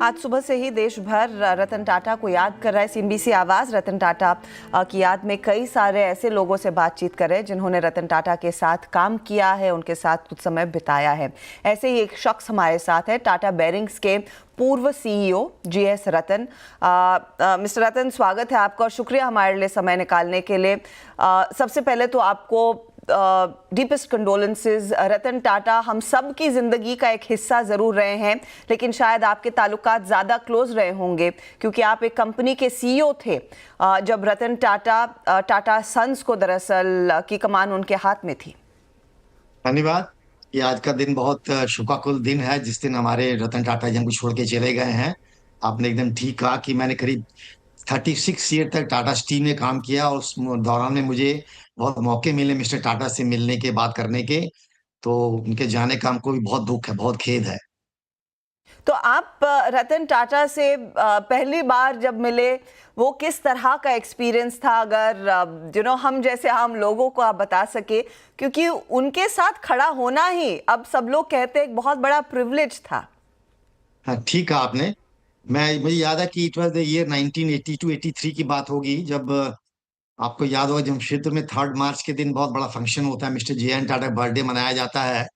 आज सुबह से ही देश भर रतन टाटा को याद कर रहा है। सीएनबीसी आवाज रतन टाटा की याद में कई सारे ऐसे लोगों से बातचीत कर रहे हैं जिन्होंने रतन टाटा के साथ काम किया है, उनके साथ कुछ समय बिताया है। ऐसे ही एक शख्स हमारे साथ है, टाटा बेरिंग्स के पूर्व सीईओ जीएस रतन। मिस्टर रतन, स्वागत है आपका और शुक्रिया हमारे लिए समय निकालने के लिए। सबसे पहले तो आपको डीपेस्ट कंडोलेंसेस। रतन टाटा हम सब की जिंदगी का एक हिस्सा जरूर रहे हैं, लेकिन शायद आपके ताल्लुकात ज्यादा क्लोज रहे होंगे क्योंकि आप एक कंपनी के सीईओ थे जब रतन टाटा सन्स को दरअसल की कमान उनके हाथ में थी। धन्यवाद। ये आज का दिन बहुत शोकाकुल दिन है, जिस दिन हमारे रतन टाटा जी हमको छोड़ के चले गए हैं। आपने एकदम ठीक कहा कि मैंने करीब 36 ईयर तक टाटा स्टील में काम किया और उस दौरान में मुझे बहुत मौके मिले मिस्टर टाटा से मिलने के, बात करने के। तो उनके जाने का हमको भी बहुत दुख है, बहुत खेद है। तो आप रतन टाटा से पहली बार जब मिले, वो किस तरह का एक्सपीरियंस था? अगर हम जैसे आम लोगों को आप बता सके, क्योंकि उनके साथ खड़ा होना ही अब सब लोग कहते हैं एक बहुत बड़ा प्रिविलेज था। हाँ, ठीक कहा आपने। मुझे याद है कि इट वॉज द ईयर 1982-83 की बात होगी, जब आपको याद होगा जमशेदपुर में 3 मार्च के दिन बहुत बड़ा फंक्शन होता है, mister J N Tata birthday मनाया जाता है।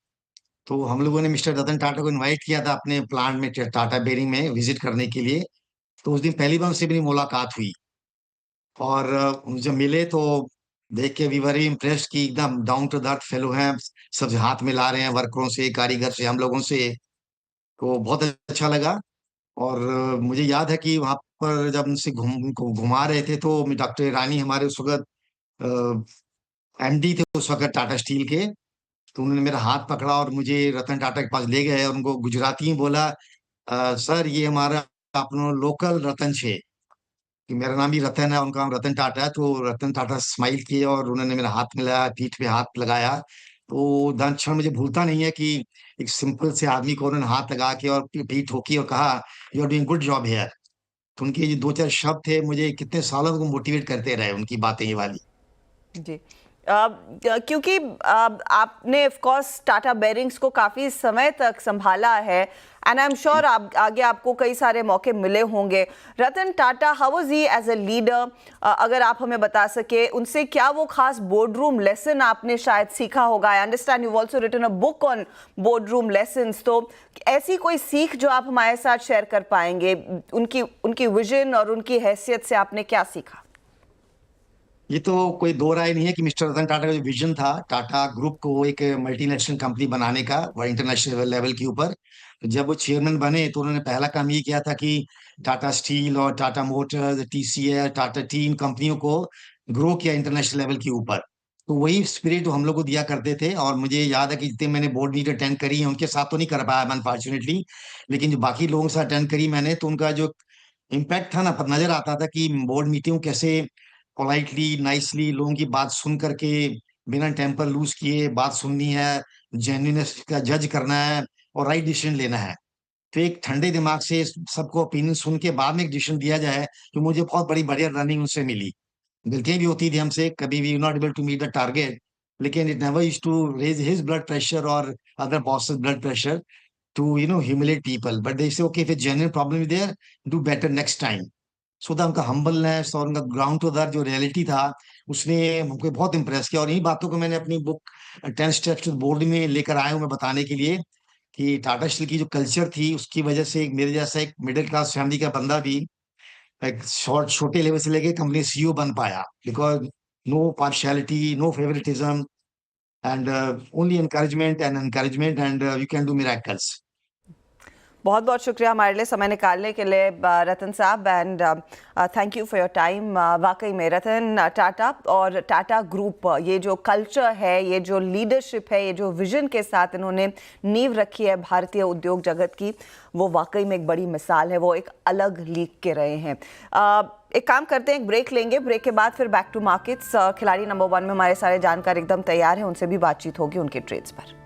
तो हम लोगों ने मिस्टर रतन टाटा को इनवाइट किया था अपने प्लांट में, टाटा बेयरिंग में विजिट करने के लिए। तो उस दिन पहली बार उनसे मेरी मुलाकात हुई और उनसे मिले तो देख के वी वर इम्प्रेस्ड कि एकदम डाउन टू अर्थ फेलो हैं। सब हाथ मिला रहे हैं, वर्करों से, कारीगर से, हम लोगों से। तो बहुत अच्छा लगा। और मुझे याद है कि वहां पर जब उनसे घुमा रहे थे तो डॉक्टर ईरानी हमारे उस वक्त एमडी थे उस वक्त टाटा स्टील के। तो उन्होंने मेरा हाथ पकड़ा और मुझे रतन टाटा के पास ले गए और उनको गुजराती में बोला, सर ये हमारा अपनो लोकल रतन छे, कि मेरा नाम ही रतन है, उनका नाम रतन टाटा है। तो रतन टाटा स्माइल किए और उन्होंने मेरा हाथ मिलाया, पीठ पे हाथ लगाया। तो दान क्षण मुझे भूलता नहीं है कि एक सिंपल से आदमी को उन्होंने हाथ लगा के और पीठ ठोकी और कहा, you are doing good job here. तो उनके ये दो चार शब्द थे, मुझे कितने सालों को मोटिवेट करते रहे, उनकी बातें ये वाली। जी। क्योंकि आपने ऑफ कोर्स टाटा बेरिंग्स को काफी समय तक संभाला है एंड आई एम श्योर आप आगे आपको कई सारे मौके मिले होंगे। Ratan Tata, how was he as a leader? अगर आप हमें बता सके उनसे क्या वो खास बोर्ड रूम लेसन आपने शायद सीखा होगा। I understand you also written a book on board room lessons. तो ऐसी कोई सीख जो आप हमारे साथ शेयर कर पाएंगे, उनकी उनकी विजन और उनकी हैसियत से आपने क्या सीखा? ये तो कोई दो राय नहीं है कि मिस्टर रतन टाटा का जो विजन था टाटा ग्रुप को एक मल्टीनेशनल कंपनी बनाने का, वह इंटरनेशनल लेवल के ऊपर। तो जब वो चेयरमैन बने तो उन्होंने पहला काम ये किया था कि टाटा स्टील और Tata Motors, TCS, Tata Tea, इन कंपनियों को ग्रो किया इंटरनेशनल लेवल के ऊपर। तो वही स्पिरिट हम लोग को दिया करते थे। और मुझे याद है कि जितने मैंने बोर्ड मीट अटेंड करी है, उनके साथ तो नहीं कर पाया अनफॉर्चुनेटली, लेकिन जो बाकी लोगों के साथ अटेंड करी मैंने, तो उनका जो इम्पैक्ट था ना, पर नजर आता था कि बोर्ड मीटिंग कैसे पोलाइटली, नाइसली लोगों की बात सुन करके, बिना टेम्पर लूज किए बात सुननी है, जेन्युइननेस का जज करना है और राइट डिसीजन लेना है। तो एक ठंडे दिमाग से सबको ओपिनियन सुन के बाद में एक डिसीजन दिया जाए। तो मुझे बहुत बड़ी बढ़िया रनिंग उनसे मिली। गलतियां भी होती थी हमसे, कभी भी not able to meet the target, लेकिन it never used to raise his blood pressure और other bosses blood pressure to humiliate people, but they say okay, if a genuine problem is there, do better next time. सो उनका humbleness और उनका ground to earth जो reality था, उसने हमको बहुत Impress किया। और इन्हीं बातों को मैंने अपनी बुक 10 स्टेप्स टू बोर्ड में लेकर आया हूँ मैं बताने के लिए कि टाटा स्टील की जो कल्चर थी, उसकी वजह से मेरे जैसा एक मिडिल क्लास फैमिली का बंदा भी एक छोटे लेवल से लेके कंपनी सीईओ बन पाया, because no partiality, no favouritism, and only encouragement and you can do miracles. बहुत बहुत शुक्रिया हमारे लिए समय निकालने के लिए रतन साहब, and thank you for your time. वाकई में रतन टाटा और टाटा ग्रुप, ये जो कल्चर है, ये जो लीडरशिप है, ये जो विजन के साथ इन्होंने नींव रखी है भारतीय उद्योग जगत की, वो वाकई में एक बड़ी मिसाल है। वो एक अलग लीग के रहे हैं। एक काम करते हैं, एक ब्रेक लेंगे, ब्रेक के बाद फिर बैक टू मार्केट्स। खिलाड़ी नंबर 1 में हमारे सारे जानकार एकदम तैयार हैं, उनसे भी बातचीत होगी उनके ट्रेड्स पर।